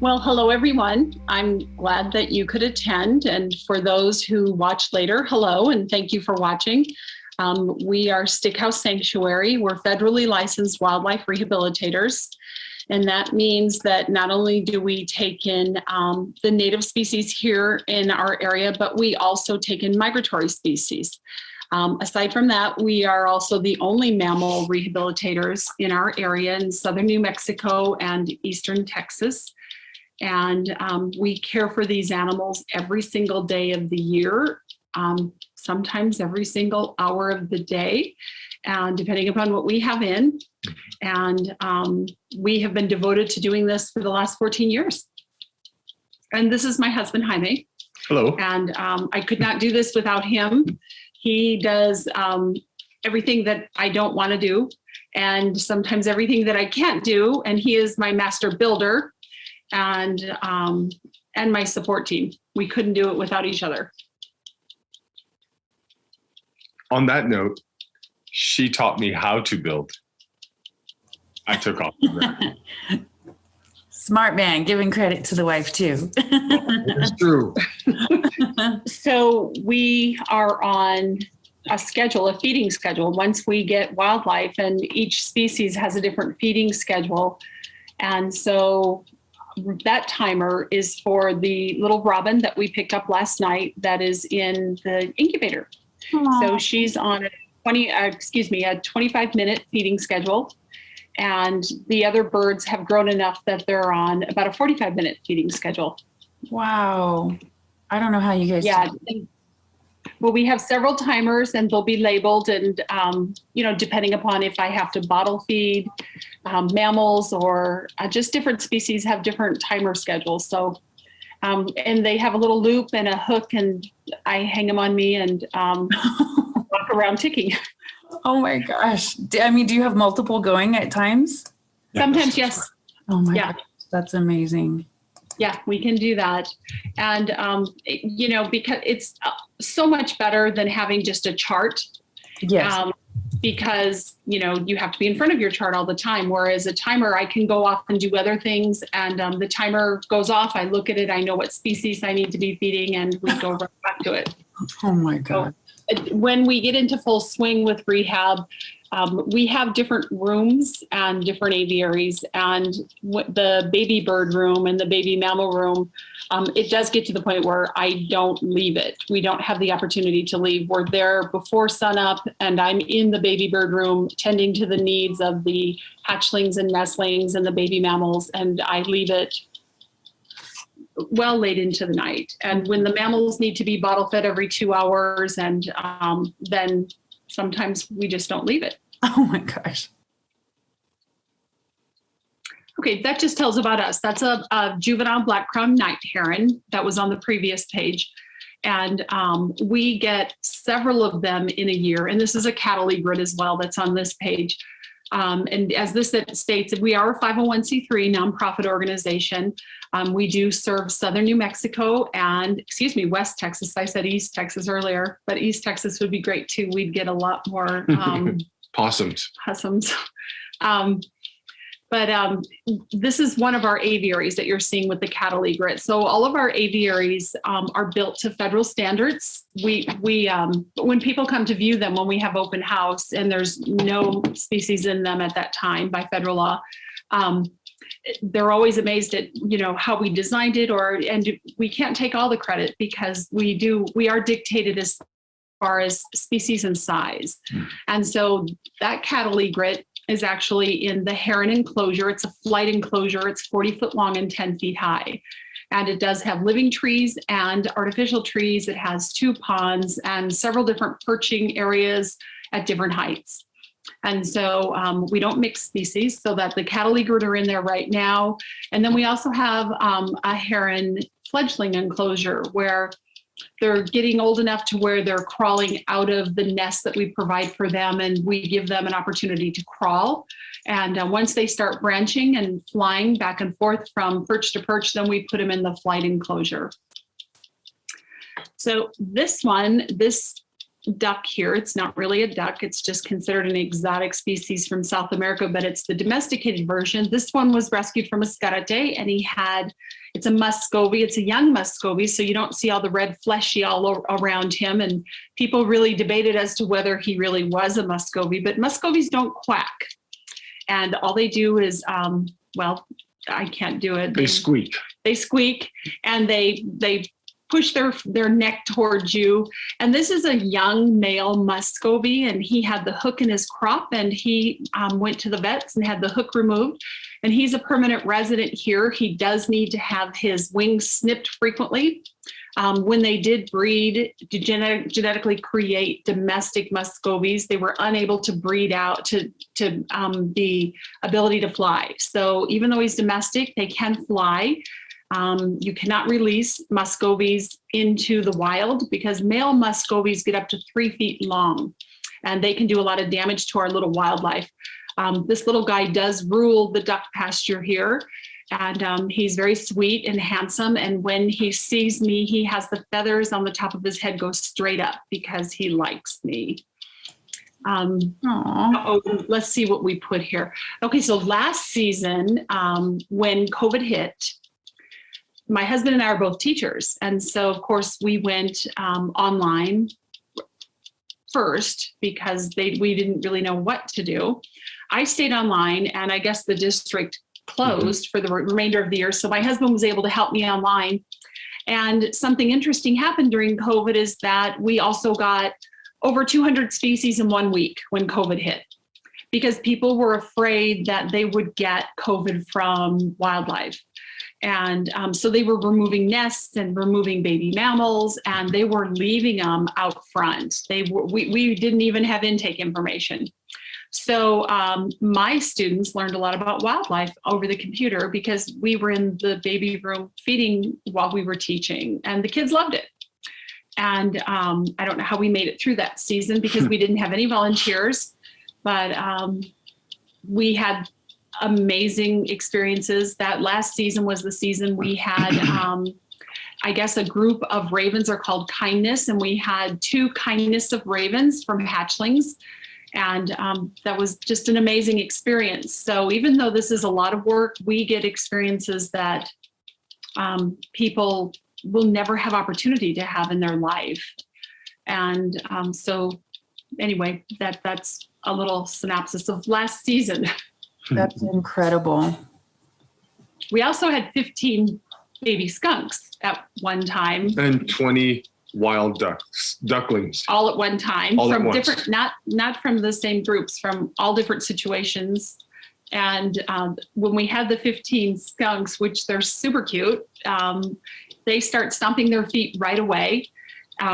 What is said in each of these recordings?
Well, hello, everyone. I'm glad that you could attend. And for those who watch later, hello, and thank you for watching. We are Stickhouse Sanctuary. We're federally licensed wildlife rehabilitators. And that means that not only do we take in the native species here in our area, but we also take in migratory species. Aside from that, we are also the only mammal rehabilitators in our area in southern New Mexico and eastern Texas. And we care for these animals every single day of the year, sometimes every single hour of the day, and depending upon what we have in. And we have been devoted to doing this for the last 14 years. And this is my husband, Jaime. Hello. And I could not do this without him. He does everything that I don't want to do, and sometimes everything that I can't do. And he is my master builder and my support team. We couldn't do it without each other. On that note, she taught me how to build. I took off. Smart man, giving credit to the wife too. It's true. So we are on a schedule, a feeding schedule. Once we get wildlife, and each species has a different feeding schedule. And so that timer is for the little robin that we picked up last night that is in the incubator. Aww. So she's on a 25-minute feeding schedule. And the other birds have grown enough that they're on about a 45-minute feeding schedule. Wow. I don't know how you guys do it. Well, we have several timers, and they'll be labeled, and depending upon if I have to bottle feed mammals or just different species have different timer schedules. So, and they have a little loop and a hook, and I hang them on me and walk around ticking. Oh my gosh. I mean, do you have multiple going at times? Sometimes, yes. Oh my gosh, that's amazing. Yeah, we can do that. And, because it's so much better than having just a chart. Yes. Because, you have to be in front of your chart all the time. Whereas a timer, I can go off and do other things. And the timer goes off. I look at it. I know what species I need to be feeding, and we go right back to it. Oh my God. So, when we get into full swing with rehab, we have different rooms and different aviaries, and the baby bird room and the baby mammal room, it does get to the point where I don't leave it. We don't have the opportunity to leave. We're there before sunup, and I'm in the baby bird room tending to the needs of the hatchlings and nestlings and the baby mammals, and I leave it well late into the night. And when the mammals need to be bottle fed every 2 hours, and then sometimes we just don't leave it. Oh my gosh. Okay, that just tells about us. That's a juvenile black-crowned night heron that was on the previous page. And we get several of them in a year. And this is a cattle egret as well that's on this page. And as this states, we are a 501c3 nonprofit organization. We do serve southern New Mexico and, West Texas. I said East Texas earlier, but East Texas would be great too. We'd get a lot more possums. But this is one of our aviaries that you're seeing with the cattle egret. So all of our aviaries are built to federal standards. When people come to view them, when we have open house and there's no species in them at that time by federal law, they're always amazed at how we designed it, and we can't take all the credit because we are dictated as far as species and size. And so that cattle egret is actually in the heron enclosure. It's a flight enclosure. It's 40 foot long and 10 feet high. And it does have living trees and artificial trees. It has 2 ponds and several different perching areas at different heights. And so we don't mix species, so that the cattle egret are in there right now. And then we also have a heron fledgling enclosure where they're getting old enough to where they're crawling out of the nest that we provide for them, and we give them an opportunity to crawl. And once they start branching and flying back and forth from perch to perch, then we put them in the flight enclosure. So this duck here. It's not really a duck. It's just considered an exotic species from South America, but it's the domesticated version. This one was rescued from Escarate, and it's a Muscovy. It's a young Muscovy, so you don't see all the red fleshy all around him. And people really debated as to whether he really was a Muscovy, but Muscovies don't quack. And all they do is, well, I can't do it. They squeak. They squeak, and they push their neck towards you. And this is a young male Muscovy, and he had the hook in his crop, and he went to the vets and had the hook removed. And he's a permanent resident here. He does need to have his wings snipped frequently. When they did breed to genetically create domestic Muscovies, they were unable to breed out to the ability to fly. So even though he's domestic, they can fly. You cannot release Muscovies into the wild because male Muscovies get up to 3 feet long, and they can do a lot of damage to our little wildlife. This little guy does rule the duck pasture here, and he's very sweet and handsome. And when he sees me, he has the feathers on the top of his head go straight up because he likes me. Let's see what we put here. Okay, so last season, when COVID hit, my husband and I are both teachers. And so, of course, we went online first because we didn't really know what to do. I stayed online, and I guess the district closed for the remainder of the year. So my husband was able to help me online. And something interesting happened during COVID is that we also got over 200 species in 1 week when COVID hit, because people were afraid that they would get COVID from wildlife. And so they were removing nests and removing baby mammals, and they were leaving them out front. We didn't even have intake information. So my students learned a lot about wildlife over the computer because we were in the baby room feeding while we were teaching, and the kids loved it. And I don't know how we made it through that season because we didn't have any volunteers, but we had amazing experiences. That last season was the season we had, I guess, a group of ravens are called Kindness, and we had 2 Kindness of ravens from hatchlings. And that was just an amazing experience. So even though this is a lot of work, we get experiences that people will never have opportunity to have in their life. And so anyway, that's a little synopsis of last season. That's incredible. We also had 15 baby skunks at one time. And 20 wild ducklings. All at one time, All at from once. different, not from the same groups, from all different situations. And when we had the 15 skunks, which they're super cute, they start stomping their feet right away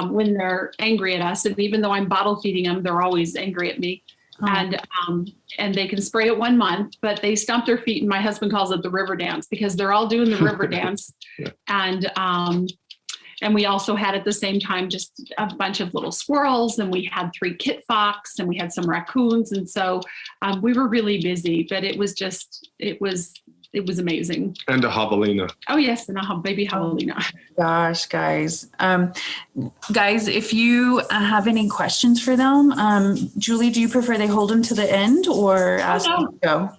when they're angry at us. And even though I'm bottle feeding them, they're always angry at me. And they can spray it 1 month, but they stomp their feet, and my husband calls it the river dance because they're all doing the river dance. Yeah. And we also had at the same time just a bunch of little squirrels, and we had 3 kit fox, and we had some raccoons. And so we were really busy, but it was amazing. And a javelina. Oh yes, and a baby javelina. Gosh, guys. Guys, if you have any questions for them, Julie, do you prefer they hold them to the end or ask them to go?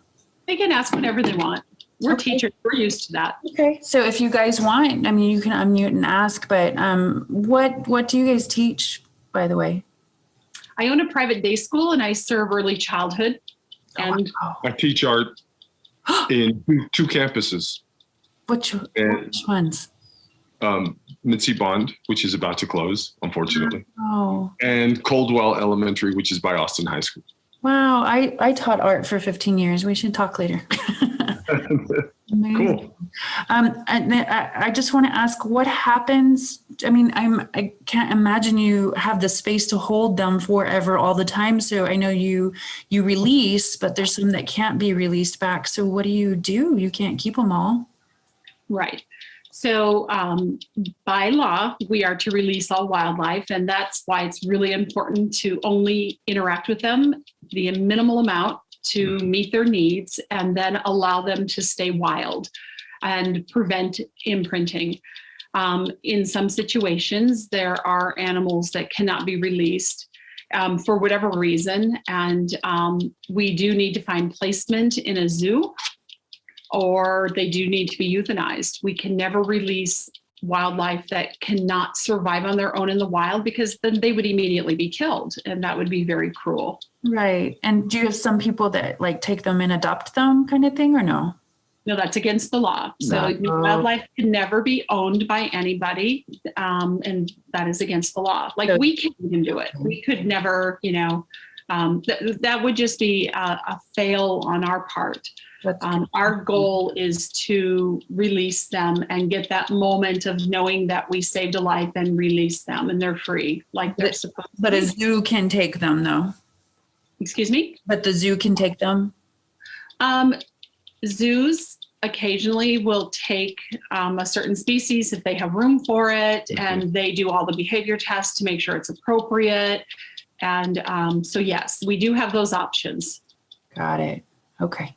They can ask whatever they want. We're teachers, we're used to that. Okay. So if you guys want, I mean, you can unmute and ask, but what do you guys teach, by the way? I own a private day school, and I serve early childhood. And I teach art in 2 campuses. Which ones? Mitzi Bond, which is about to close, unfortunately, Oh, and Coldwell Elementary, which is by Austin High School. wow. I taught art for 15 years. We should talk later. Amazing. Cool. And then I just want to ask, what happens? I mean, I can't imagine you have the space to hold them forever all the time. So I know you release, but there's some that can't be released back. So what do? You can't keep them all. right. So by law, we are to release all wildlife, and that's why it's really important to only interact with them the minimal amount to meet their needs, and then allow them to stay wild and prevent imprinting. In some situations, there are animals that cannot be released for whatever reason. And we do need to find placement in a zoo, or they do need to be euthanized. We can never release wildlife that cannot survive on their own in the wild, because then they would immediately be killed, and that would be very cruel. Right. And do you have some people that like take them and adopt them kind of thing, or no? No, that's against the law. So No. wildlife can never be owned by anybody, and that is against the law. Like, we can't even do it. We could never, that would just be a fail on our part. Our goal is to release them and get that moment of knowing that we saved a life and release them and they're free, like they're supposed to. But a zoo can take them though. Excuse me? But the zoo can take them? Zoos occasionally will take a certain species if they have room for it, and they do all the behavior tests to make sure it's appropriate. And so yes, we do have those options. Got it. Okay.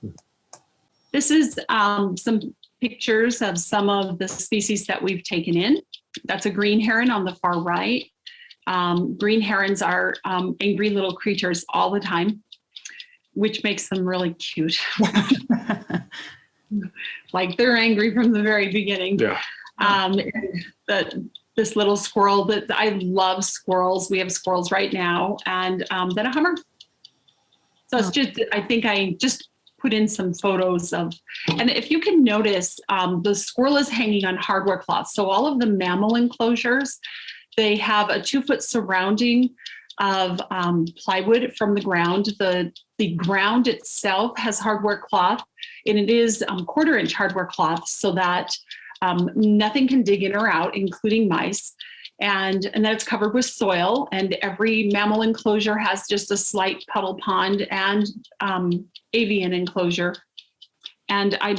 This is some pictures of some of the species that we've taken in. That's a green heron on the far right. Green herons are angry little creatures all the time, which makes them really cute. Like, they're angry from the very beginning. Yeah. This little squirrel, that I love squirrels. We have squirrels right now, and then a hummer. So it's just, I think I just put in some photos of, and if you can notice, the squirrel is hanging on hardware cloth. So all of the mammal enclosures, they have a 2-foot surrounding of plywood from the ground. The ground itself has hardware cloth, and it is 1/4-inch hardware cloth, so that nothing can dig in or out, including mice. And then it's covered with soil, and every mammal enclosure has just a slight puddle pond and avian enclosure. And I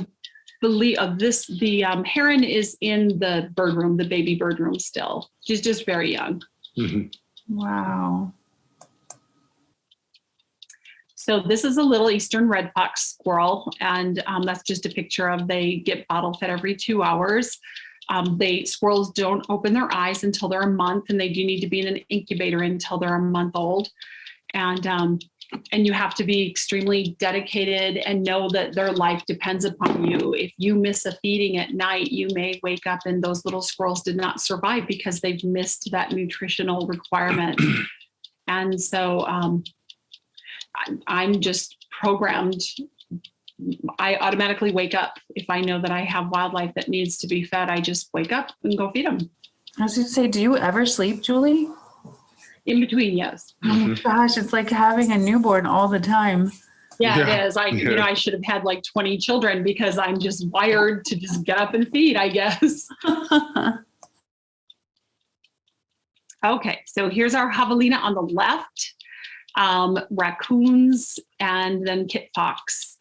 believe the heron is in the bird room, the baby bird room still. She's just very young. Wow. So this is a little eastern red fox squirrel, and that's just a picture of, they get bottle fed every 2 hours. Squirrels don't open their eyes until they're a month, and they do need to be in an incubator until they're a month old. And you have to be extremely dedicated and know that their life depends upon you. If you miss a feeding at night, you may wake up and those little squirrels did not survive because they've missed that nutritional requirement. And so I'm just programmed. I automatically wake up. If I know that I have wildlife that needs to be fed, I just wake up and go feed them. I was going to say, do you ever sleep, Julie? In between, yes. Oh my gosh, it's like having a newborn all the time. Yeah, Yeah. it is. I should have had like 20 children, because I'm just wired to just get up and feed, I guess. Okay, so here's our javelina on the left, raccoons, and then kit fox.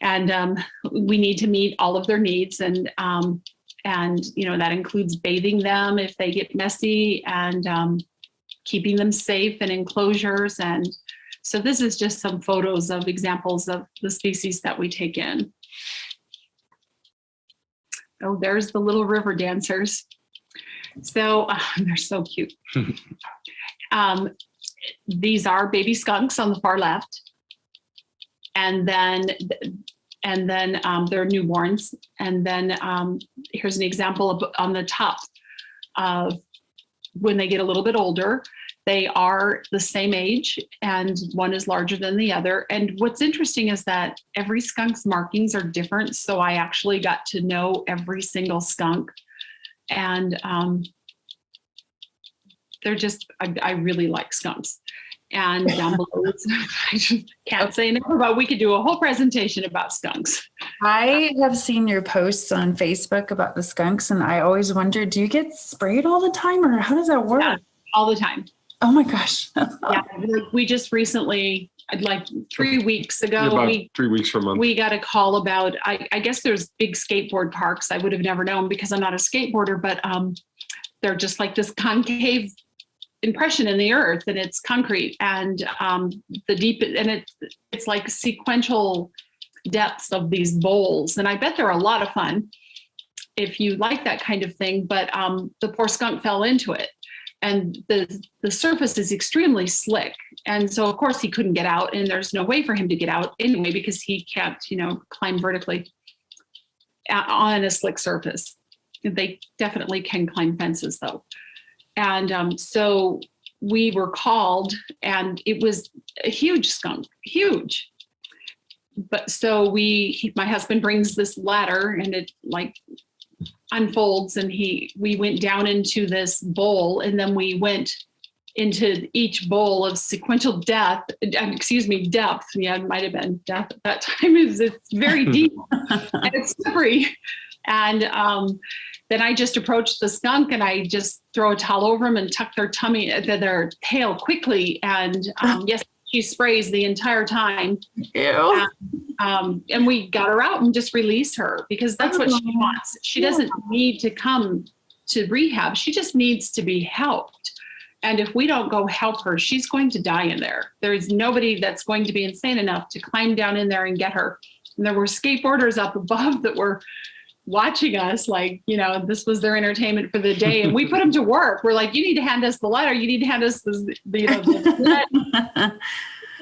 And we need to meet all of their needs, and that includes bathing them if they get messy, and keeping them safe in enclosures. And so this is just some photos of examples of the species that we take in. Oh, there's the little river dancers. So they're so cute. These are baby skunks on the far left. And then they're newborns. And then here's an example of on the top of when they get a little bit older. They are the same age, and one is larger than the other. And what's interesting is that every skunk's markings are different. So I actually got to know every single skunk. And they're just, I really like skunks. And down below, I just can't say enough about, we could do a whole presentation about skunks. I have seen your posts on Facebook about the skunks, and I always wonder, do you get sprayed all the time, or how does that work? Yeah, all the time. Oh my gosh. Yeah, we just recently, like 3 weeks ago, About 3 weeks per month. we got a call about, I guess there's big skateboard parks. I would have never known because I'm not a skateboarder, but they're just like this concave impression in the earth, and it's concrete, and the deep, and it's like sequential depths of these bowls. And I bet they're a lot of fun. if you like that kind of thing, but the poor skunk fell into it. And the surface is extremely slick. And so of course he couldn't get out, and there's no way for him to get out anyway, because he can't, climb vertically on a slick surface. They definitely can climb fences though. And so we were called, and it was a huge skunk, huge. But so my husband brings this ladder, and it like unfolds, and we went down into this bowl, and then we went into each bowl of sequential depth. Yeah, it might have been depth at that time. It's very deep and it's slippery. And then I just approached the skunk, and I just throw a towel over them and tuck their tail quickly. And yes, she sprays the entire time. Ew. And we got her out and just released her, because that's what she wants. She doesn't need to come to rehab. She just needs to be helped. And if we don't go help her, she's going to die in there. There's nobody that's going to be insane enough to climb down in there and get her. And there were skateboarders up above that were watching us like, this was their entertainment for the day. And we put them to work. We're like, you need to hand us the ladder. You need to hand us the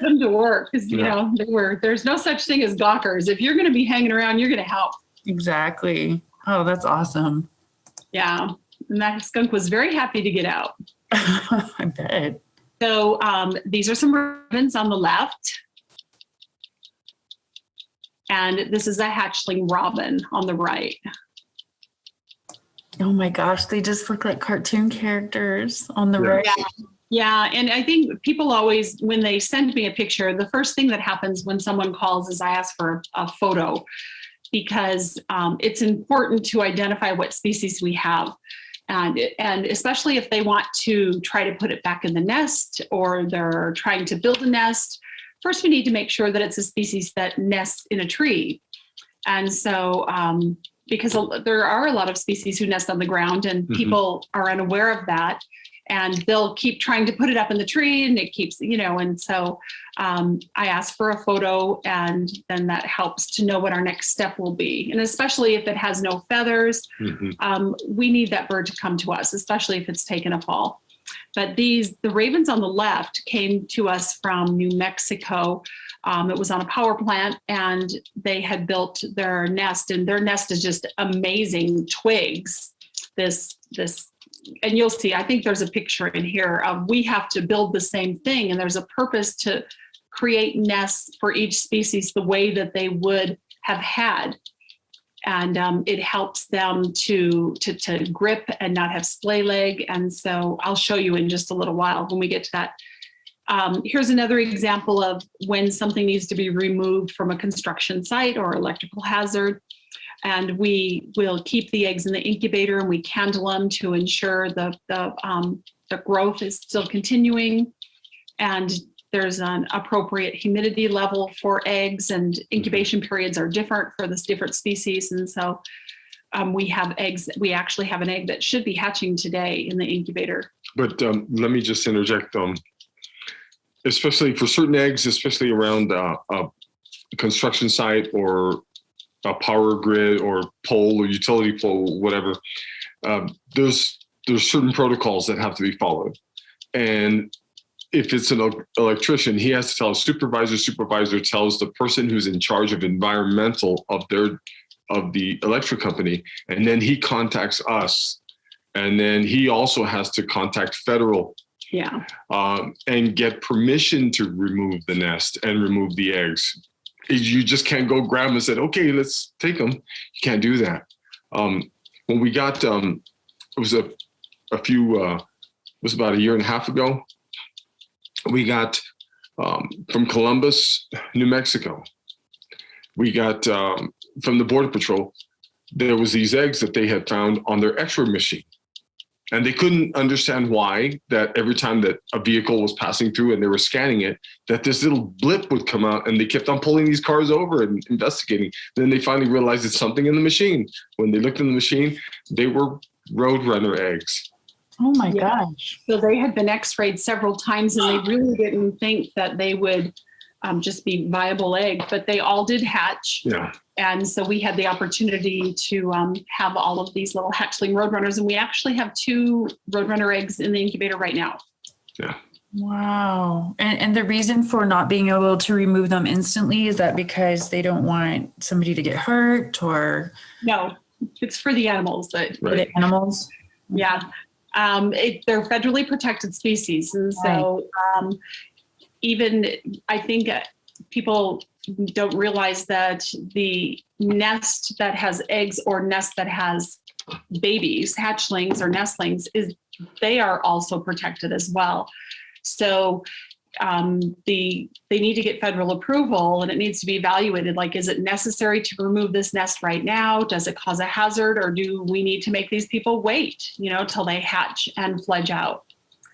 put them to work, because there's no such thing as gawkers. If you're going to be hanging around, you're going to help. Exactly. Oh, that's awesome. Yeah. And that skunk was very happy to get out. I bet. So these are some ravens on the left. And this is a hatchling robin on the right. Oh my gosh, they just look like cartoon characters on the right. Yeah, and I think people always, when they send me a picture, the first thing that happens when someone calls is I ask for a photo, because it's important to identify what species we have. And especially if they want to try to put it back in the nest, or they're trying to build a nest, first we need to make sure that it's a species that nests in a tree. And so, because there are a lot of species who nest on the ground, and people are unaware of that, and they'll keep trying to put it up in the tree, and it keeps, and so I ask for a photo, and then that helps to know what our next step will be. And especially if it has no feathers, we need that bird to come to us, especially if it's taken a fall. But the ravens on the left came to us from New Mexico. It was on a power plant, and they had built their nest, and their nest is just amazing twigs. And you'll see, I think there's a picture in here of, we have to build the same thing, and there's a purpose to create nests for each species the way that they would have had. And it helps them to grip and not have splay leg. And so I'll show you in just a little while when we get to that. Here's another example of when something needs to be removed from a construction site or electrical hazard. And we will keep the eggs in the incubator, and we candle them to ensure the growth is still continuing. And there's an appropriate humidity level for eggs, and incubation periods are different for this different species. And so we have eggs. We actually have an egg that should be hatching today in the incubator. But let me just interject, especially for certain eggs, especially around a construction site or a power grid or pole or utility pole, whatever, there's certain protocols that have to be followed. And if it's an electrician, he has to tell a supervisor tells the person who's in charge of environmental of the electric company, and then he contacts us. And then he also has to contact federal and get permission to remove the nest and remove the eggs. You just can't go grab them and say, okay, let's take them. You can't do that. When we got, it was about a year and a half ago, we got from Columbus, New Mexico. We got from the Border Patrol, there was these eggs that they had found on their X-ray machine. And they couldn't understand why that every time that a vehicle was passing through and they were scanning it, that this little blip would come out, and they kept on pulling these cars over and investigating. Then they finally realized it's something in the machine. When they looked in the machine, they were Roadrunner eggs. Oh my gosh. So they had been x-rayed several times, and they really didn't think that they would just be viable egg, but they all did hatch. Yeah. And so we had the opportunity to have all of these little hatchling roadrunners, and we actually have 2 roadrunner eggs in the incubator right now. Yeah. Wow. And the reason for not being able to remove them instantly, is that because they don't want somebody to get hurt, or No, it's for the animals that, for the animals? yeah. They're federally protected species. And so even I think people don't realize that the nest that has eggs or nest that has babies, hatchlings or nestlings, they are also protected as well. So they need to get federal approval, and it needs to be evaluated. Like, is it necessary to remove this nest right now? Does it cause a hazard, or do we need to make these people wait, till they hatch and fledge out?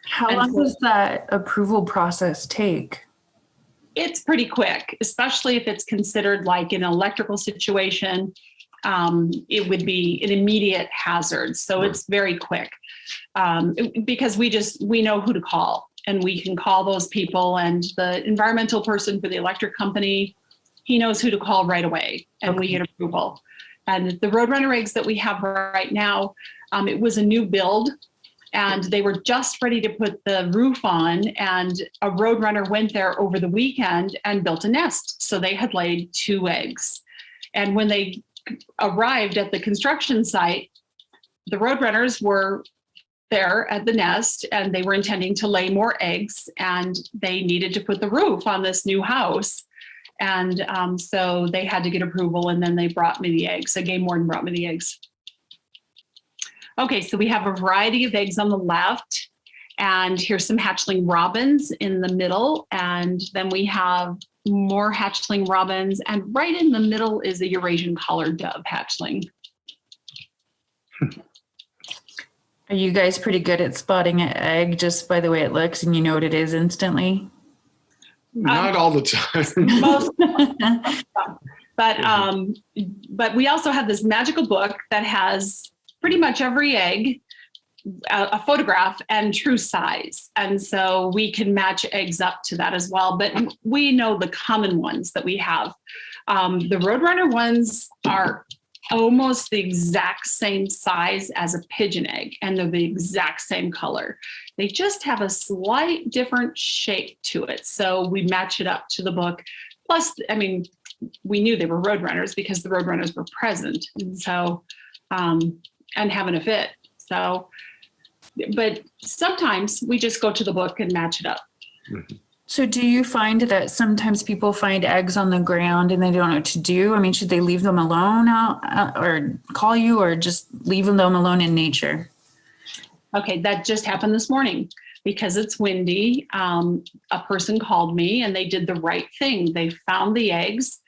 How And long so- does that approval process take? It's pretty quick, especially if it's considered like an electrical situation. It would be an immediate hazard. So it's very quick because we know who to call, and we can call those people, and the environmental person for the electric company, he knows who to call right away, and we get approval. And the Roadrunner eggs that we have right now, it was a new build, and they were just ready to put the roof on, and a Roadrunner went there over the weekend and built a nest. So they had laid 2 eggs. And when they arrived at the construction site, the Roadrunners were there at the nest, and they were intending to lay more eggs, and they needed to put the roof on this new house. And so they had to get approval, and then they brought me the eggs. The game warden brought me the eggs. Okay, so we have a variety of eggs on the left, and here's some hatchling robins in the middle, and then we have more hatchling robins, and right in the middle is a Eurasian collared dove hatchling. Are you guys pretty good at spotting an egg just by the way it looks, and you know what it is instantly? Not all the time. Most, but we also have this magical book that has pretty much every egg, a photograph, and true size. And so we can match eggs up to that as well. But we know the common ones that we have. The Roadrunner ones are almost the exact same size as a pigeon egg, and they're the exact same color. They just have a slight different shape to it. So we match it up to the book. Plus, I mean, we knew they were Roadrunners because the Roadrunners were present. And so, and having a fit. So, but sometimes we just go to the book and match it up. So do you find that sometimes people find eggs on the ground and they don't know what to do? I mean, should they leave them alone out or call you, or just leave them alone in nature? Okay, that just happened this morning because it's windy. A person called me and they did the right thing. They found the eggs.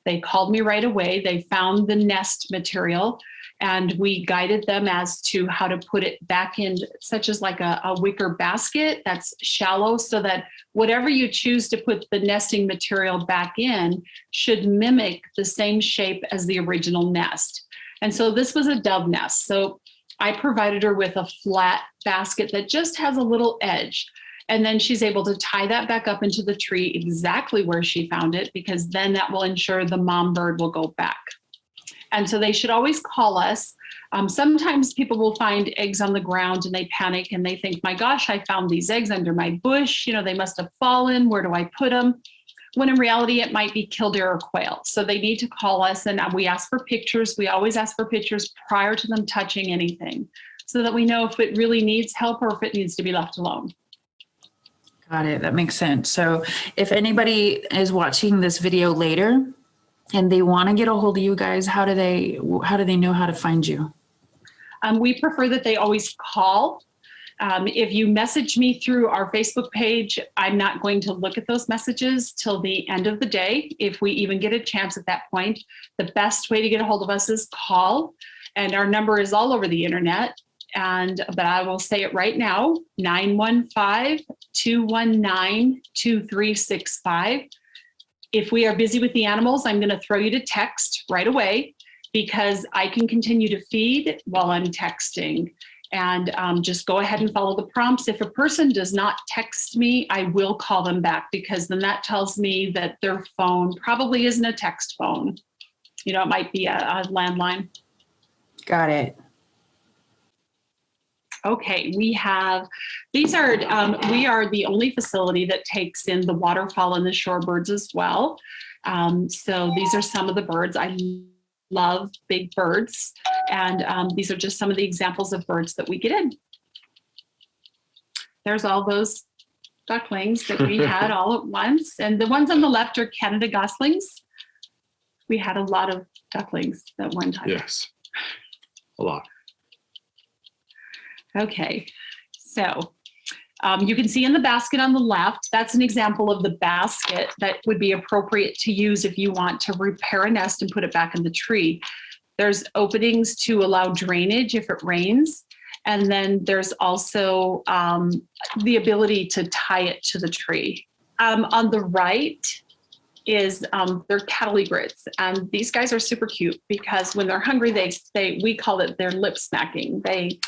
They called me right away. They found the nest material, and we guided them as to how to put it back in, such as like a wicker basket that's shallow, so that whatever you choose to put the nesting material back in should mimic the same shape as the original nest. And so this was a dove nest. So I provided her with a flat basket that just has a little edge. And then she's able to tie that back up into the tree exactly where she found it, because then that will ensure the mom bird will go back. And so they should always call us. Sometimes people will find eggs on the ground and they panic and they think, my gosh, I found these eggs under my bush. They must have fallen. Where do I put them? When in reality, it might be killdeer or quail. So they need to call us, and we ask for pictures. We always ask for pictures prior to them touching anything, so that we know if it really needs help or if it needs to be left alone. Got it. That makes sense. So if anybody is watching this video later and they want to get a hold of you guys, how do they know how to find you? We prefer that they always call. If you message me through our Facebook page, I'm not going to look at those messages till the end of the day, if we even get a chance at that point. The best way to get a hold of us is call, and our number is all over the internet. But I will say it right now, 915-219-2365. If we are busy with the animals, I'm going to throw you to text right away, because I can continue to feed while I'm texting. And just go ahead and follow the prompts. If a person does not text me, I will call them back, because then that tells me that their phone probably isn't a text phone. You know, it might be a landline. Got it. Okay, we are the only facility that takes in the waterfowl and the shorebirds as well. So these are some of the birds. I love big birds. And these are just some of the examples of birds that we get in. There's all those ducklings that we had all at once. And the ones on the left are Canada goslings. We had a lot of ducklings at one time. Yes, a lot. Okay, so you can see in the basket on the left, that's an example of the basket that would be appropriate to use if you want to repair a nest and put it back in the tree. There's openings to allow drainage if it rains. And then there's also the ability to tie it to the tree. On the right is they're cattle egrets. And these guys are super cute because when they're hungry, we call it their lip smacking. They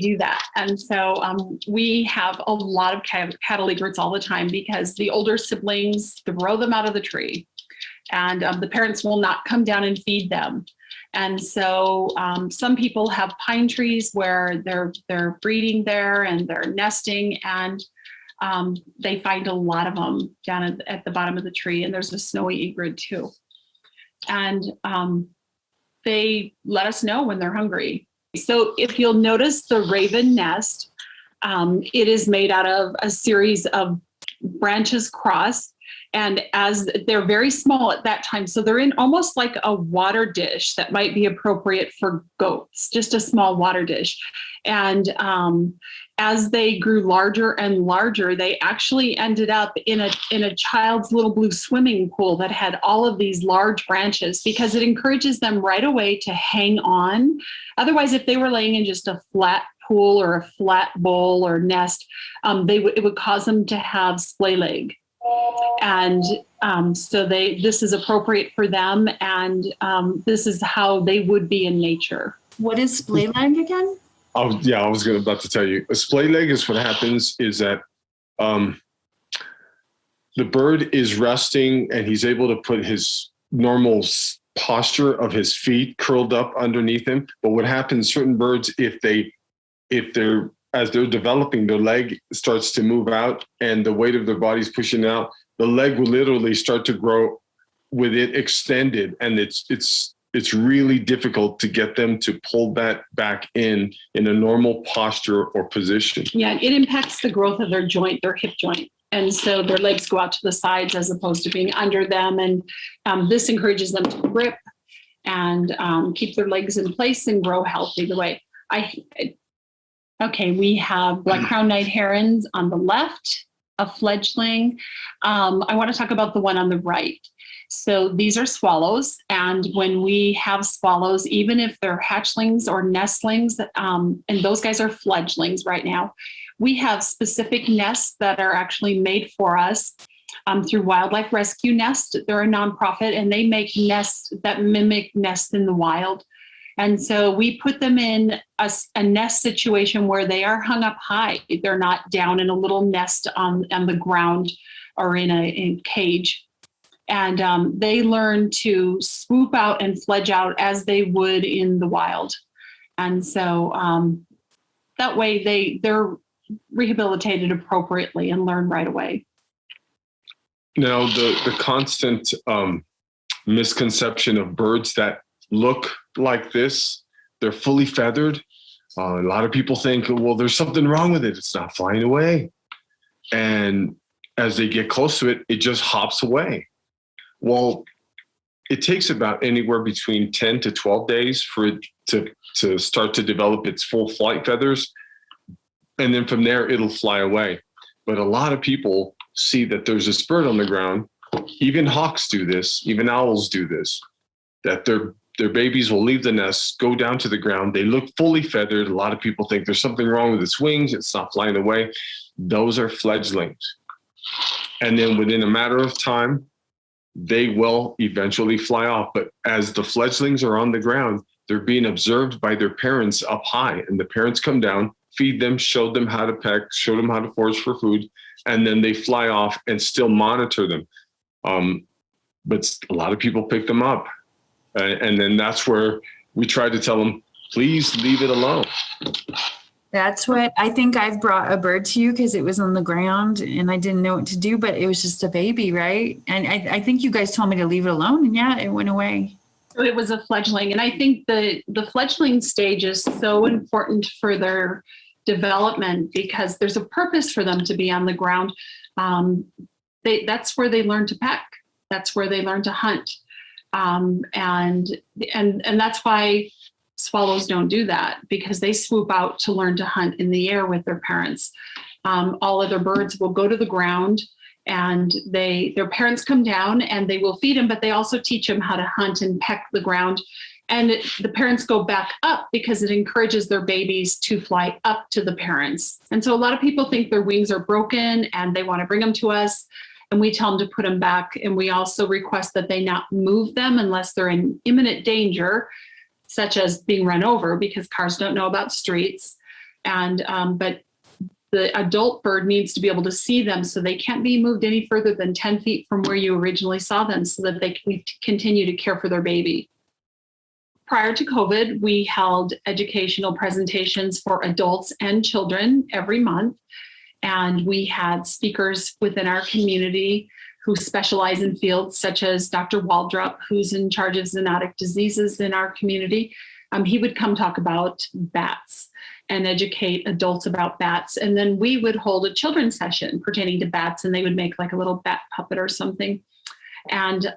do that. And so we have a lot of cattle egrets all the time because the older siblings throw them out of the tree, and the parents will not come down and feed them. And so some people have pine trees where they're breeding there and they're nesting, and they find a lot of them down at the bottom of the tree. And there's a snowy egret too. And they let us know when they're hungry. So if you'll notice the raven nest, it is made out of a series of branches crossed, and as they're very small at that time, so they're in almost like a water dish that might be appropriate for goats, just a small water dish. And as they grew larger and larger, they actually ended up in a child's little blue swimming pool that had all of these large branches, because it encourages them right away to hang on. Otherwise, if they were laying in just a flat pool or a flat bowl or nest, it would cause them to have splay leg. And so this is appropriate for them, and this is how they would be in nature. What is splay leg again? I was about to tell you. A splay leg is what happens is that the bird is resting and he's able to put his normal posture of his feet curled up underneath him. But what happens, certain birds, as they're developing, their leg starts to move out and the weight of their body's pushing out, the leg will literally start to grow with it extended, and it's really difficult to get them to pull that back in a normal posture or position. Yeah, it impacts the growth of their joint, their hip joint. And so their legs go out to the sides as opposed to being under them. And this encourages them to grip and keep their legs in place and grow healthy the way. Okay, we have black crowned night herons on the left, a fledgling. I want to talk about the one on the right. So these are swallows, and when we have swallows, even if they're hatchlings or nestlings, and those guys are fledglings right now, we have specific nests that are actually made for us through Wildlife Rescue Nest. They're a nonprofit, and they make nests that mimic nests in the wild. And so we put them in a nest situation where they are hung up high. They're not down in a little nest on the ground or in a cage. And they learn to swoop out and fledge out as they would in the wild. And so that way they're rehabilitated appropriately and learn right away. Now, the constant misconception of birds that look like this, they're fully feathered. A lot of people think, well, there's something wrong with it. It's not flying away. And as they get close to it, it just hops away. Well, it takes about anywhere between 10 to 12 days for it to start to develop its full flight feathers. And then from there, it'll fly away. But a lot of people see that there's this bird on the ground. Even hawks do this, even owls do this, that their babies will leave the nest, go down to the ground. They look fully feathered. A lot of people think there's something wrong with its wings. It's not flying away. Those are fledglings. And then within a matter of time, they will eventually fly off. But as the fledglings are on the ground, they're being observed by their parents up high, and the parents come down, feed them, show them how to peck, show them how to forage for food, and then they fly off and still monitor them. But a lot of people pick them up. And then that's where we try to tell them, please leave it alone. That's what I think. I've brought a bird to you because it was on the ground and I didn't know what to do, but it was just a baby, right? And I think you guys told me to leave it alone, and yeah, it went away. So it was a fledgling. And I think the fledgling stage is so important for their development because there's a purpose for them to be on the ground. That's where they learn to peck. That's where they learn to hunt. And that's why swallows don't do that, because they swoop out to learn to hunt in the air with their parents. All other birds will go to the ground, and their parents come down and they will feed them, but they also teach them how to hunt and peck the ground. And the parents go back up because it encourages their babies to fly up to the parents. And so a lot of people think their wings are broken and they want to bring them to us, and we tell them to put them back. And we also request that they not move them unless they're in imminent danger, such as being run over, because cars don't know about streets. And but the adult bird needs to be able to see them, so they can't be moved any further than 10 feet from where you originally saw them, so that they can continue to care for their baby. Prior to COVID, we held educational presentations for adults and children every month. And we had speakers within our community who specialize in fields such as Dr. Waldrop, who's in charge of zoonotic diseases in our community. He would come talk about bats and educate adults about bats. And then we would hold a children's session pertaining to bats, and they would make like a little bat puppet or something. And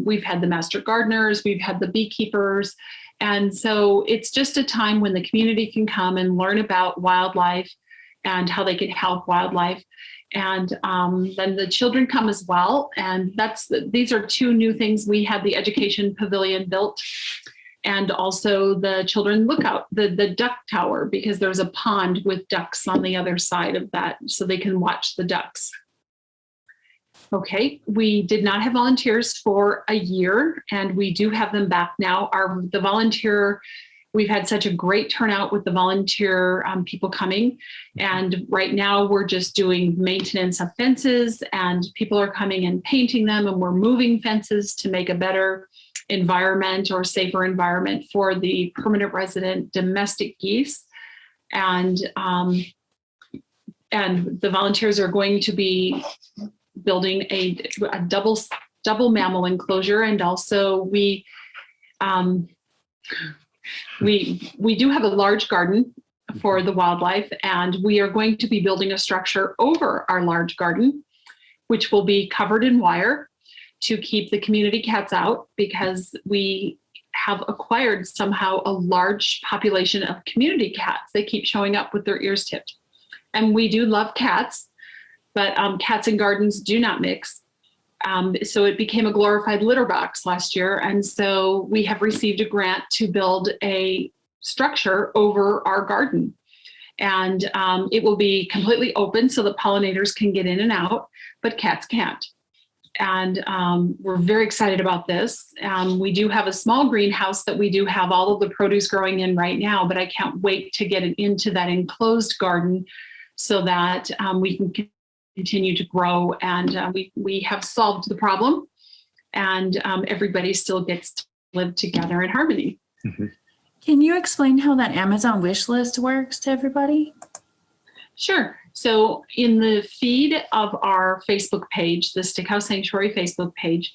we've had the master gardeners, we've had the beekeepers. And so it's just a time when the community can come and learn about wildlife and how they can help wildlife. And then the children come as well. And these are two new things. We had the education pavilion built, and also the children lookout, the duck tower, because there's a pond with ducks on the other side of that, so they can watch the ducks. Okay, we did not have volunteers for a year, and we do have them back now. We've had such a great turnout with the volunteer people coming. And right now we're just doing maintenance of fences, and people are coming and painting them, and we're moving fences to make a better environment or safer environment for the permanent resident domestic geese. And the volunteers are going to be building a double mammal enclosure. And also we do have a large garden for the wildlife, and we are going to be building a structure over our large garden, which will be covered in wire to keep the community cats out, because we have acquired somehow a large population of community cats. They keep showing up with their ears tipped. And we do love cats, but cats and gardens do not mix. So it became a glorified litter box last year. And so we have received a grant to build a structure over our garden. And it will be completely open so the pollinators can get in and out, but cats can't. And we're very excited about this. We do have a small greenhouse that we do have all of the produce growing in right now, but I can't wait to get it into that enclosed garden so that we can continue to grow. And we have solved the problem, and everybody still gets to live together in harmony. Mm-hmm. Can you explain how that Amazon wish list works to everybody? Sure. So in the feed of our Facebook page, the Stickhouse Sanctuary Facebook page,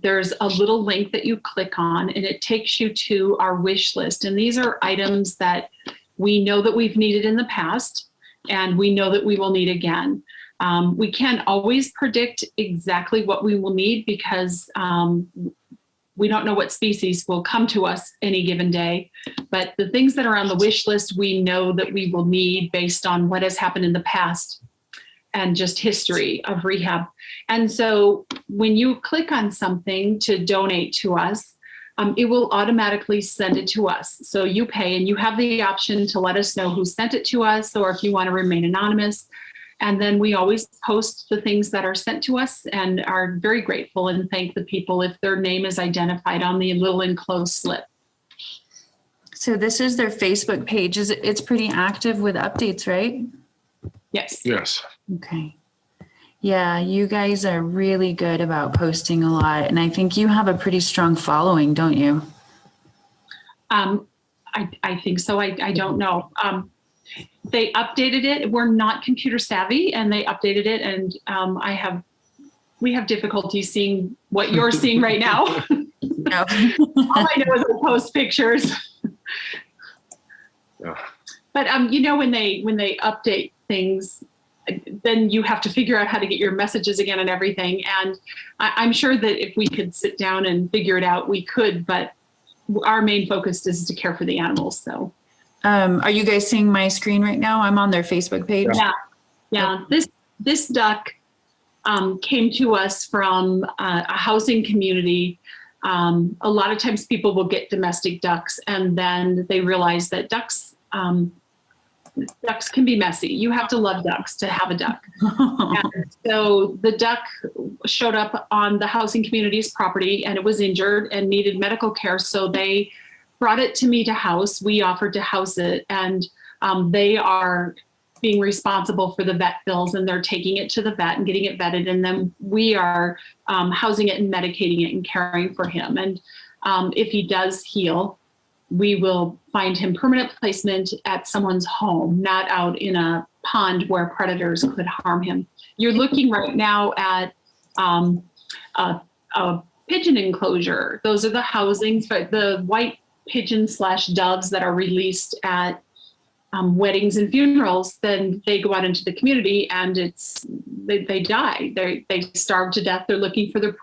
there's a little link that you click on, and it takes you to our wish list. And these are items that we know that we've needed in the past, and we know that we will need again. We can't always predict exactly what we will need, because we don't know what species will come to us any given day. But the things that are on the wish list, we know that we will need based on what has happened in the past and just history of rehab. And so when you click on something to donate to us, it will automatically send it to us. So you pay, and you have the option to let us know who sent it to us, or if you want to remain anonymous. And then we always post the things that are sent to us, and are very grateful and thank the people if their name is identified on the little enclosed slip. So this is their Facebook page. It's pretty active with updates, right? Yes. Yes. Okay. Yeah, you guys are really good about posting a lot. And I think you have a pretty strong following, don't you? I think so. I don't know. They updated it. We're not computer savvy, and they updated it. And we have difficulty seeing what you're seeing right now. No. All I know is I post pictures. Yeah. But when they update things, then you have to figure out how to get your messages again and everything. And I'm sure that if we could sit down and figure it out, we could. But our main focus is to care for the animals. So. Are you guys seeing my screen right now? I'm on their Facebook page. Yeah. This duck came to us from a housing community. A lot of times people will get domestic ducks and then they realize that ducks can be messy. You have to love ducks to have a duck. And so the duck showed up on the housing community's property and it was injured and needed medical care. So they brought it to me to house. We offered to house it, and they are being responsible for the vet bills, and they're taking it to the vet and getting it vetted. And then we are housing it and medicating it and caring for him. And if he does heal, we will find him permanent placement at someone's home, not out in a pond where predators could harm him. You're looking right now at a pigeon enclosure. Those are the housings, but the white pigeon/doves that are released at weddings and funerals, then they go out into the community and they die. They starve to death. They're looking for their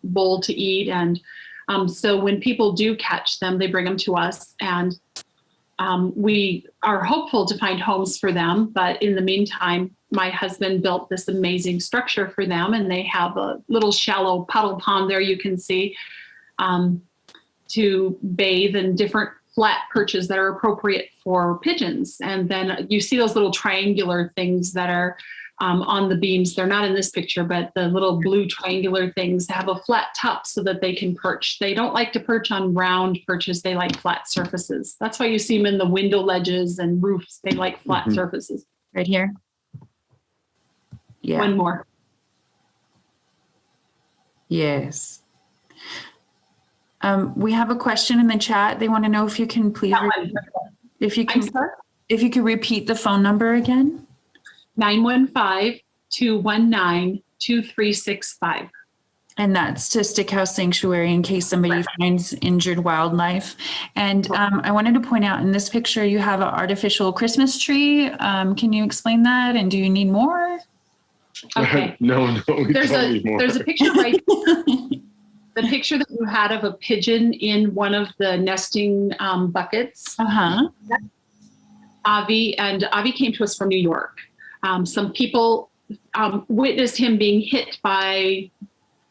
bowl to eat. And so when people do catch them, they bring them to us, and we are hopeful to find homes for them. But in the meantime, my husband built this amazing structure for them, and they have a little shallow puddle pond there you can see to bathe, and different flat perches that are appropriate for pigeons. And then you see those little triangular things that are on the beams. They're not in this picture, but the little blue triangular things have a flat top so that they can perch. They don't like to perch on round perches. They like flat surfaces. That's why you see them in the window ledges and roofs. They like flat surfaces. Right here. Yeah. One more. Yes. We have a question in the chat. They want to know if you can please, That one. if you I'm can, sorry. if you could repeat the phone number again. 915-219-2365. And that's to Stickhouse Sanctuary in case somebody Correct. finds injured wildlife. And I wanted to point out in this picture, you have an artificial Christmas tree. Can you explain that? And do you need more? Okay. No, we There's don't need more. a picture right. The picture that you had of a pigeon in one of the nesting buckets. Uh-huh. Avi came to us from New York. Some people witnessed him being hit by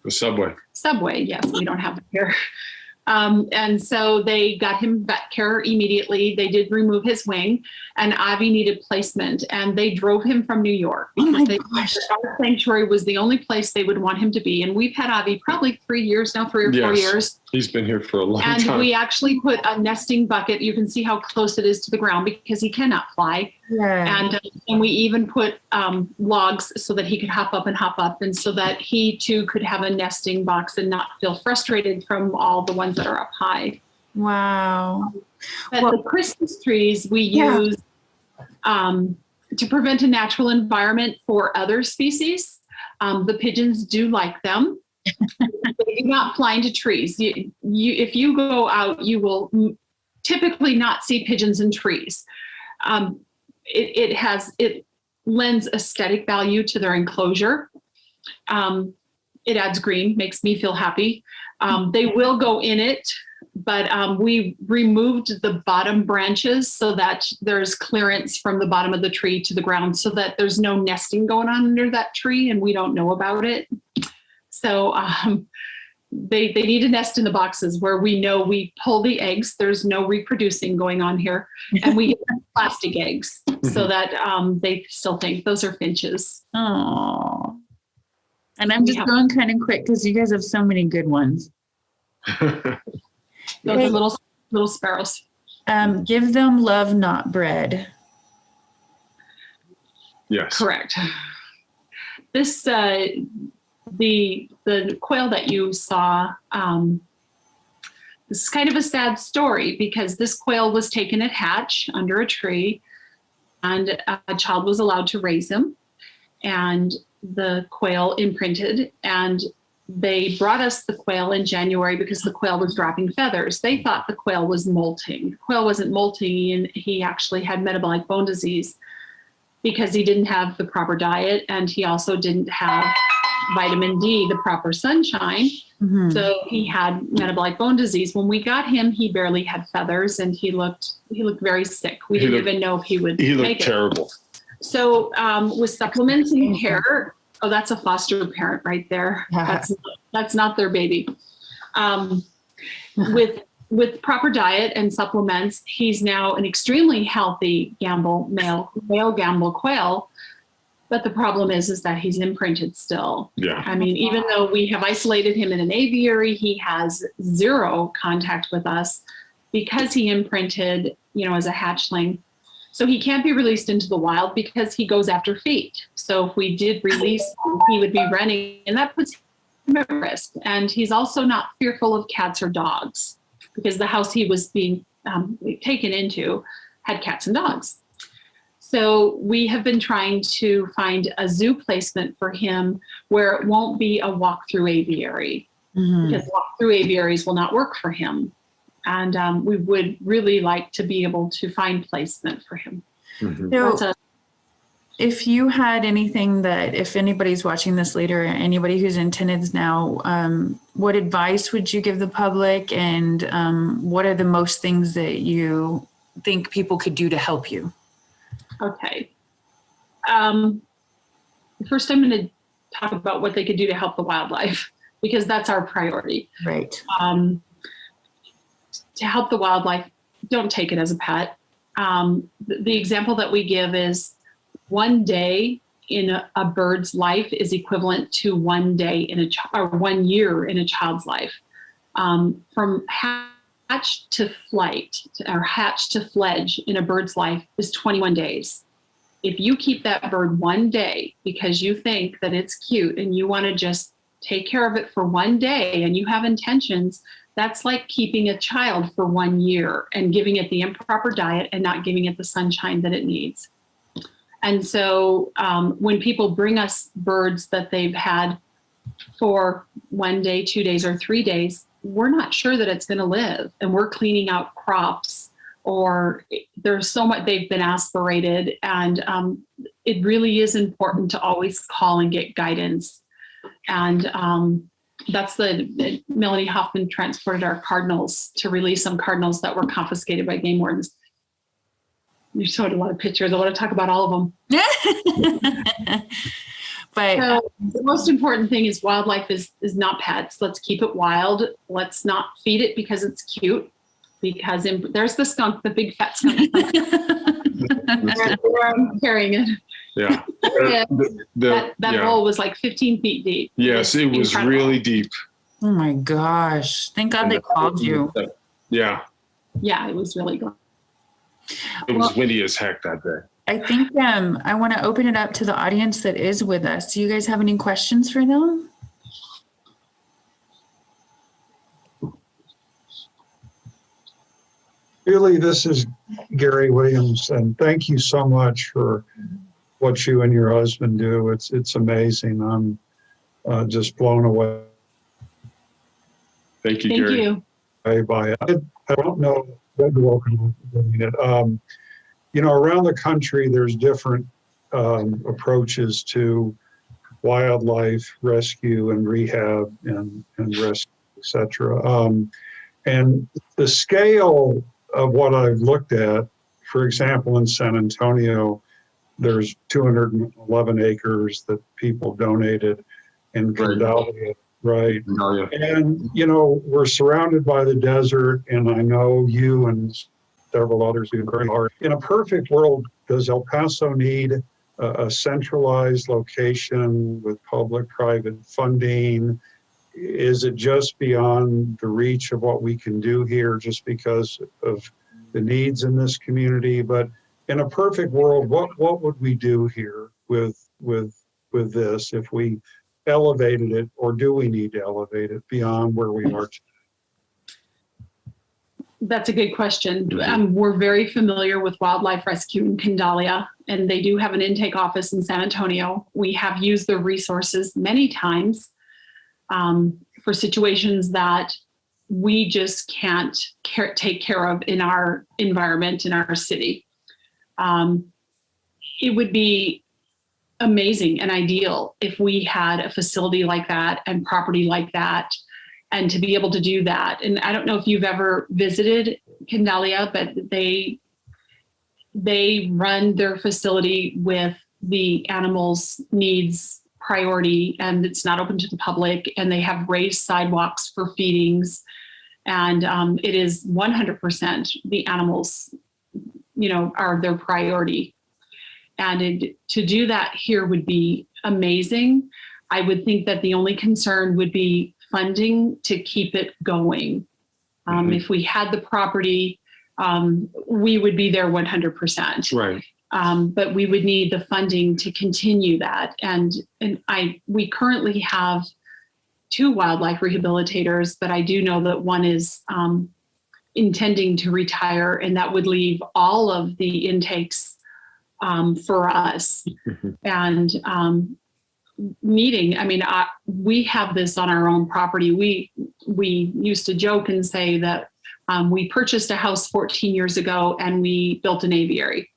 The subway. subway. Yes, we don't have it here. And so they got him vet care immediately. They did remove his wing, and Avi needed placement, and they drove him from New York. Oh my Because gosh. our sanctuary was the only place they would want him to be. And we've had Avi probably 3 years now, 3 or 4 Yes. years. He's been here for a long And time. we actually put a nesting bucket. You can see how close it is to the ground because he cannot fly. Yeah. And we even put logs so that he could hop up, and so that he too could have a nesting box and not feel frustrated from all the ones that are up high. Wow. But Well- the Christmas trees we Yeah. use to prevent a natural environment for other species. The pigeons do like them. They do not fly into trees. If you go out, you will typically not see pigeons in trees. It lends aesthetic value to their enclosure. It adds green, makes me feel happy. They will go in it, but we removed the bottom branches so that there's clearance from the bottom of the tree to the ground so that there's no nesting going on under that tree and we don't know about it. So they need to nest in the boxes where we know we pull the eggs. There's no reproducing going on here. And we get plastic eggs so that they still think those are finches. Oh. And I'm just Yeah. going kind of quick because you guys have so many good ones. Those are little sparrows. Give them love, not bread. Yes. Correct. This, the quail that you saw, this is kind of a sad story because this quail was taken at hatch under a tree, and a child was allowed to raise him, and the quail imprinted, and they brought us the quail in January because the quail was dropping feathers. They thought the quail was molting. The quail wasn't molting, and he actually had metabolic bone disease because he didn't have the proper diet, and he also didn't have vitamin D, the proper sunshine. Mhm. So he had metabolic bone disease. When we got him, he barely had feathers, and he looked very sick. We He didn't looked- even know if he would He make looked it. terrible. So with supplements and care, oh, that's a foster parent right there. Yeah. That's not their baby. With proper diet and supplements, he's now an extremely healthy male Gamble quail. But the problem is that he's imprinted still. Yeah. I mean, even though we have isolated him in an aviary, he has zero contact with us because he imprinted, as a hatchling. So he can't be released into the wild because he goes after feet. So if we did release him, he would be running, and that puts him at risk. And he's also not fearful of cats or dogs because the house he was being taken into had cats and dogs. So we have been trying to find a zoo placement for him where it won't be a walk-through aviary, because walk-through aviaries will not work for him. And we would really like to be able to find placement for him. Mhm. So if you had anything that, if anybody's watching this later, anybody who's in attendance now, what advice would you give the public, and what are the most things that you think people could do to help you? Okay. First, I'm going to talk about what they could do to help the wildlife, because that's our priority. Right. To help the wildlife, don't take it as a pet. The example that we give is 1 day in a bird's life is equivalent to 1 day or 1 year in a child's life. From hatch to flight, or hatch to fledge in a bird's life is 21 days. If you keep that bird 1 day because you think that it's cute and you want to just take care of it for 1 day and you have intentions, that's like keeping a child for 1 year and giving it the improper diet and not giving it the sunshine that it needs. And so when people bring us birds that they've had for 1 day, 2 days, or 3 days, we're not sure that it's going to live, and we're cleaning out crops, or there's so much, they've been aspirated, and it really is important to always call and get guidance. And that's Melanie Hoffman transported our cardinals to release some cardinals that were confiscated by game wardens. You showed a lot of pictures. I want to talk about all of them. But So the most important thing is wildlife is not pets. Let's keep it wild. Let's not feed it because it's cute. Because there's the skunk, the big fat skunk. Where I'm carrying it. Yeah. Yeah. That yeah. hole was like 15 feet deep. Yes, it was incredible. really deep. oh my gosh, thank God they called you. Yeah. Yeah, it was really good. It was windy as heck that day. I think I want to open it up to the audience that is with us. Do you guys have any questions for them? Julie, this is Gary Williams, and thank you so much for what you and your husband do. It's amazing. I'm just blown away Thank you, Thank Gary. you. by it. I don't know. You're welcome for doing it. Around the country, there's different approaches to wildlife rescue and rehab and rescue, et cetera. And the scale of what I've looked at, for example, in San Antonio, there's 211 acres that people donated in Condalia, right? Oh, yeah. And, we're surrounded by the desert, and I know you and several others do very hard. In a perfect world, does El Paso need a centralized location with public-private funding? Is it just beyond the reach of what we can do here just because of the needs in this community. But in a perfect world, what would we do here with this if we elevated it, or do we need to elevate it beyond where we are? That's a good question. We're very familiar with Wildlife Rescue in Candalia, and they do have an intake office in San Antonio. We have used their resources many times for situations that we just can't take care of in our environment, in our city. It would be amazing and ideal if we had a facility like that and property like that, and to be able to do that. And I don't know if you've ever visited Candalia, but they run their facility with the animals' needs priority, and it's not open to the public, and they have raised sidewalks for feedings. And it is 100% the animals, are their priority. And to do that here would be amazing. I would think that the only concern would be funding to keep it going. If we had the property, we would be there 100%. Right. But we would need the funding to continue that. And we currently have 2 wildlife rehabilitators, but I do know that one is intending to retire, and that would leave all of the intakes for us. And we have this on our own property. We used to joke and say that we purchased a house 14 years ago and we built an aviary.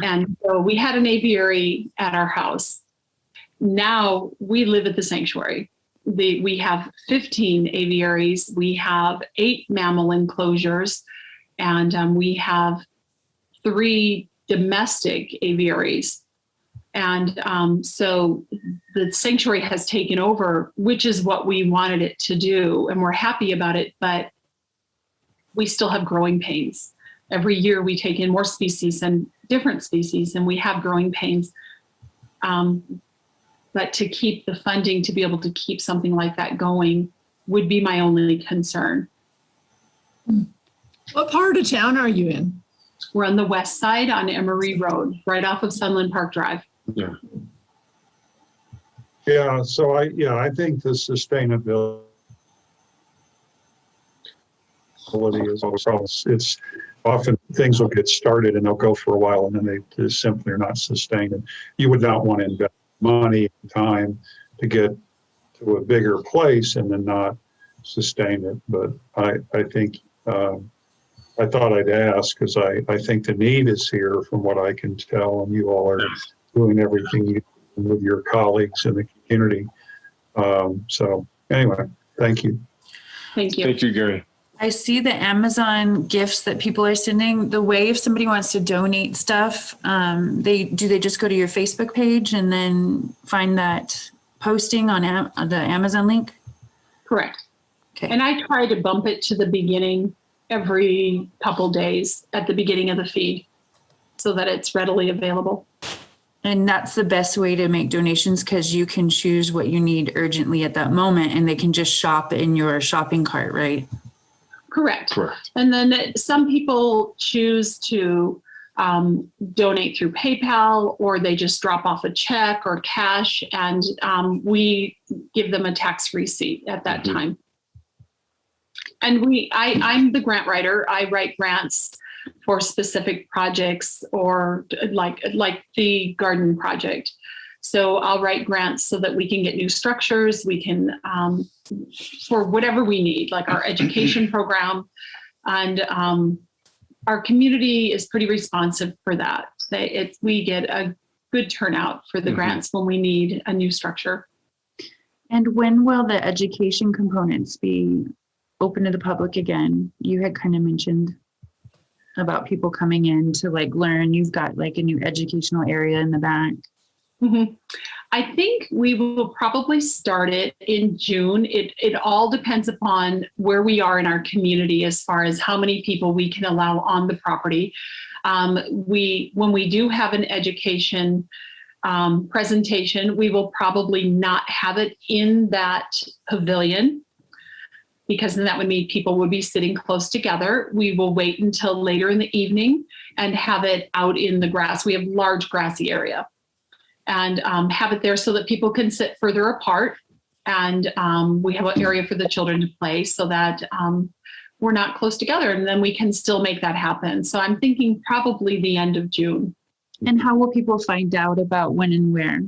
And so we had an aviary at our house. Now we live at the sanctuary. We have 15 aviaries. We have 8 mammal enclosures, and we have 3 domestic aviaries. And so the sanctuary has taken over, which is what we wanted it to do. And we're happy about it, but we still have growing pains. Every year we take in more species and different species, and we have growing pains. But to keep the funding to be able to keep something like that going would be my only concern. What part of town are you in? We're on the west side on Emery Road, right off of Sunland Park Drive. Yeah. Yeah, so I think the sustainability is also, it's often things will get started and they'll go for a while and then they just simply are not sustained. And you would not want to invest money and time to get to a bigger place and then not sustain it. But I think, I thought I'd ask because I think the need is here from what I can tell, and you all are doing everything you can with your colleagues in the community. So anyway, thank you. Thank you. Thank you, Gary. I see the Amazon gifts that people are sending. The way if somebody wants to donate stuff, they just go to your Facebook page and then find that posting on the Amazon link? Correct. Okay. And I try to bump it to the beginning every couple days at the beginning of the feed so that it's readily available. And that's the best way to make donations because you can choose what you need urgently at that moment and they can just shop in your shopping cart, right? Correct. Correct. And then some people choose to donate through PayPal, or they just drop off a check or cash, and we give them a tax receipt at that time. And I'm the grant writer. I write grants for specific projects, or like the garden project. So I'll write grants so that we can get new structures. We can, for whatever we need, like our education program. And our community is pretty responsive for that. We get a good turnout for the grants when we need a new structure. And when will the education components be open to the public again? You had kind of mentioned about people coming in to learn. You've got a new educational area in the back. I think we will probably start it in June. It all depends upon where we are in our community as far as how many people we can allow on the property. When we do have an education presentation, we will probably not have it in that pavilion. because then that would mean people would be sitting close together. We will wait until later in the evening and have it out in the grass. We have large grassy area, and have it there so that people can sit further apart. And we have an area for the children to play so that we're not close together, and then we can still make that happen. So I'm thinking probably the end of June. And how will people find out about when and where?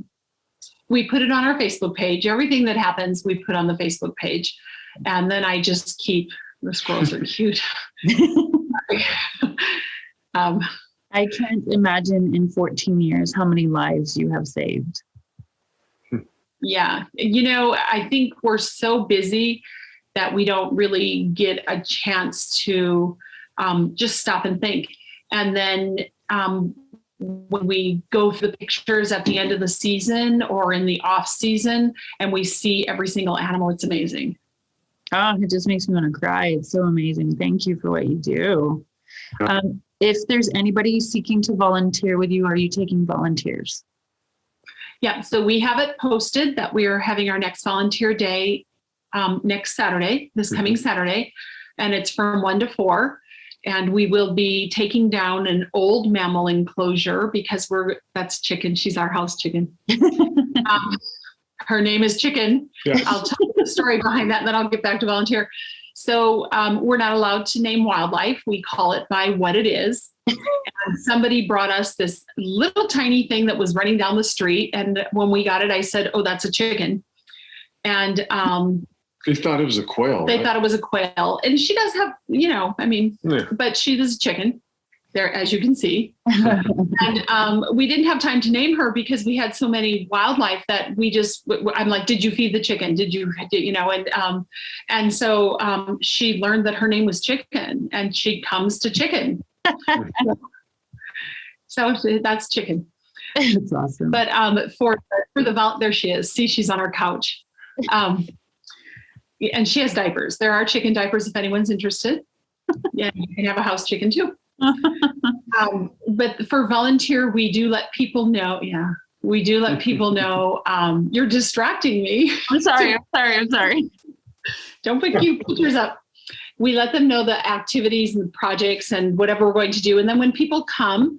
We put it on our Facebook page. Everything that happens, we put on the Facebook page. And then I just keep, the squirrels are cute. I can't imagine in 14 years how many lives you have saved. Yeah. You know, I think we're so busy that we don't really get a chance to just stop and think. And then when we go through the pictures at the end of the season or in the off season and we see every single animal, it's amazing. Oh, it just makes me want to cry. It's so amazing. Thank you for what you do. If there's anybody seeking to volunteer with you, are you taking volunteers? Yeah, so we have it posted that we are having our next volunteer day next Saturday, this coming Saturday, and it's from 1 to 4. And we will be taking down an old mammal enclosure because that's Chicken. She's our house chicken. Her name is Chicken. Yeah. I'll tell you the story behind that, and then I'll get back to volunteer. So we're not allowed to name wildlife. We call it by what it is. And somebody brought us this little tiny thing that was running down the street. And when we got it, I said, "Oh, that's a chicken." And They thought it was a quail. they right? thought it was a quail. And she does have, you know, I mean, Yeah. but she is a chicken there, as you can see. And we didn't have time to name her because we had so many wildlife that we just, I'm like, "Did you feed the chicken? Did you know?" And so she learned that her name was Chicken, and she comes to Chicken. So that's Chicken. That's awesome. But for the there she is. See, she's on our couch. And she has diapers. There are chicken diapers if anyone's interested. Yeah, you can have a house chicken too. But for volunteer, we do let people know. Yeah, we do let people know. You're distracting me. I'm sorry. Don't put cute pictures up. We let them know the activities and projects and whatever we're going to do. And then when people come,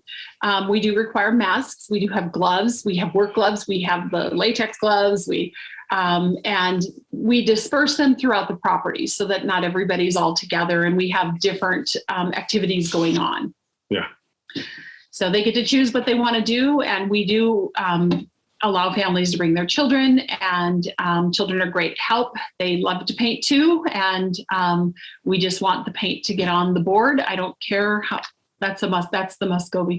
we do require masks. We do have gloves. We have work gloves. We have the latex gloves. And we disperse them throughout the property so that not everybody's all together, and we have different activities going on. Yeah. So they get to choose what they want to do, and we do allow families to bring their children, and children are great help. They love to paint too, and we just want the paint to get on the board. I don't care how, that's a must. That's the must-go.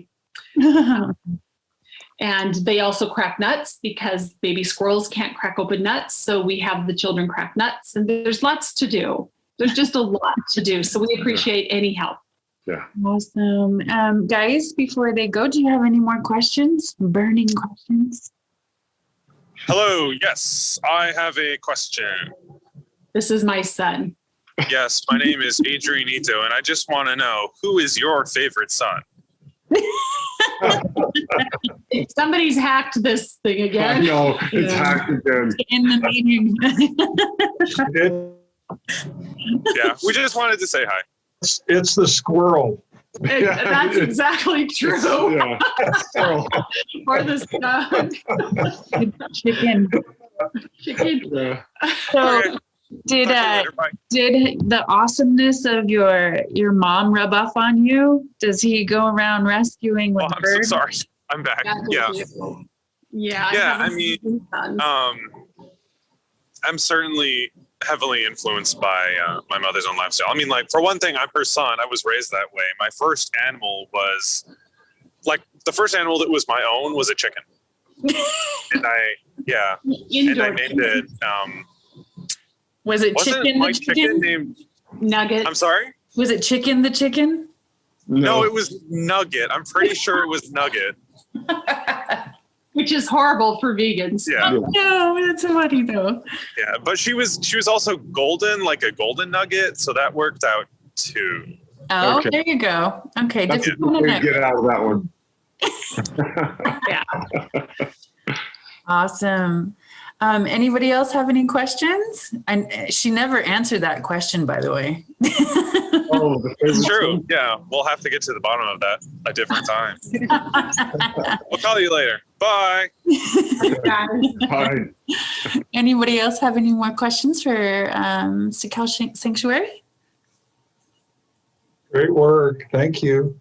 And they also crack nuts because baby squirrels can't crack open nuts. So we have the children crack nuts, and there's lots to do. There's just a lot to do. So we appreciate any help. Yeah. Awesome. Guys, before they go, do you have any more questions? Burning questions? Hello, yes, I have a question. This is my son. Yes, my name is Adrian Ito, and I just want to know, who is your favorite son? If somebody's hacked this thing I again. know, it's Yeah. hacked again. In the meeting. Yeah, we just wanted to say hi. It's the squirrel. Yeah, That's it's- exactly true. Yeah. Squirrel. For the stuff. Chicken. Chicken. Yeah. So Okay, did talk to you later, bye. did the awesomeness of your mom rub off on you? Does he go around rescuing with Oh, I'm so birds? sorry. I'm back. Yeah. Yeah. Yeah, have I a mean, son. I'm certainly heavily influenced by my mother's own lifestyle. I mean, like, for one thing, I'm her son. I was raised that way. My first animal was, like, the first animal that was my own was a chicken. And I Indoor named it, Was it wasn't Chicken my the chicken chicken? named, nugget. I'm sorry? Was it Chicken the chicken? No, it was Nugget. I'm pretty sure it was Nugget. Which is horrible for vegans. Yeah. No, that's funny though. Yeah, but she was also golden, like a golden nugget, so that worked out too. Oh, Okay. there you go. Okay, That's just a good way to get out of that one. awesome. Anybody else have any questions? And she never answered that question, by the way. Oh, the favorite It's true. thing? Yeah, we'll have to get to the bottom of that a different time. We'll call you later. Bye. Hi. Anybody else have any more questions for Sakal Sanctuary? Great work. Thank you.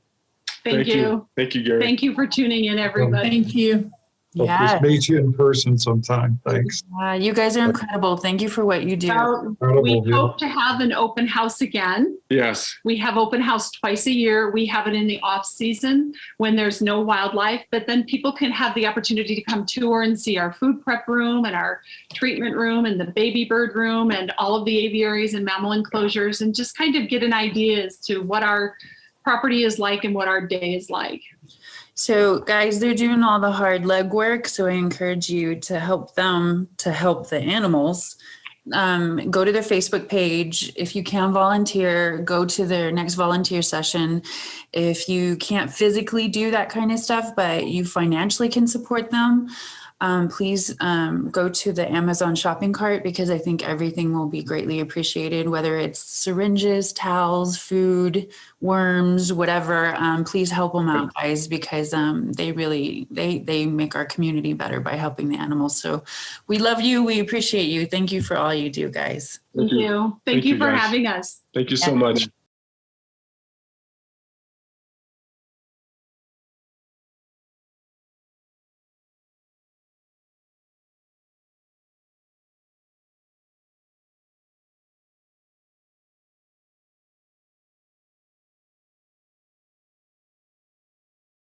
Thank you. Thank you, Gary. Thank you for tuning in, everybody. Thank you. Hope Yeah, to meet you in person sometime. Thanks. you guys are incredible. Thank you for what you do. Well, Incredible, we yeah. hope to have an open house again. Yes. We have open house twice a year. We have it in the off season when there's no wildlife, but then people can have the opportunity to come tour and see our food prep room and our treatment room and the baby bird room and all of the aviaries and mammal enclosures and just kind of get an idea as to what our property is like and what our day is like. So guys, they're doing all the hard legwork. So I encourage you to help them to help the animals. Go to their Facebook page. If you can volunteer, go to their next volunteer session. If you can't physically do that kind of stuff, but you financially can support them, please go to the Amazon shopping cart because I think everything will be greatly appreciated, whether it's syringes, towels, food, worms, whatever. Please help them out, guys, because they really, they make our community better by helping the animals. So we love you. We appreciate you. Thank you for all you do, guys. Thank you. Thank Thank you you, for guys. having us. Thank you so much.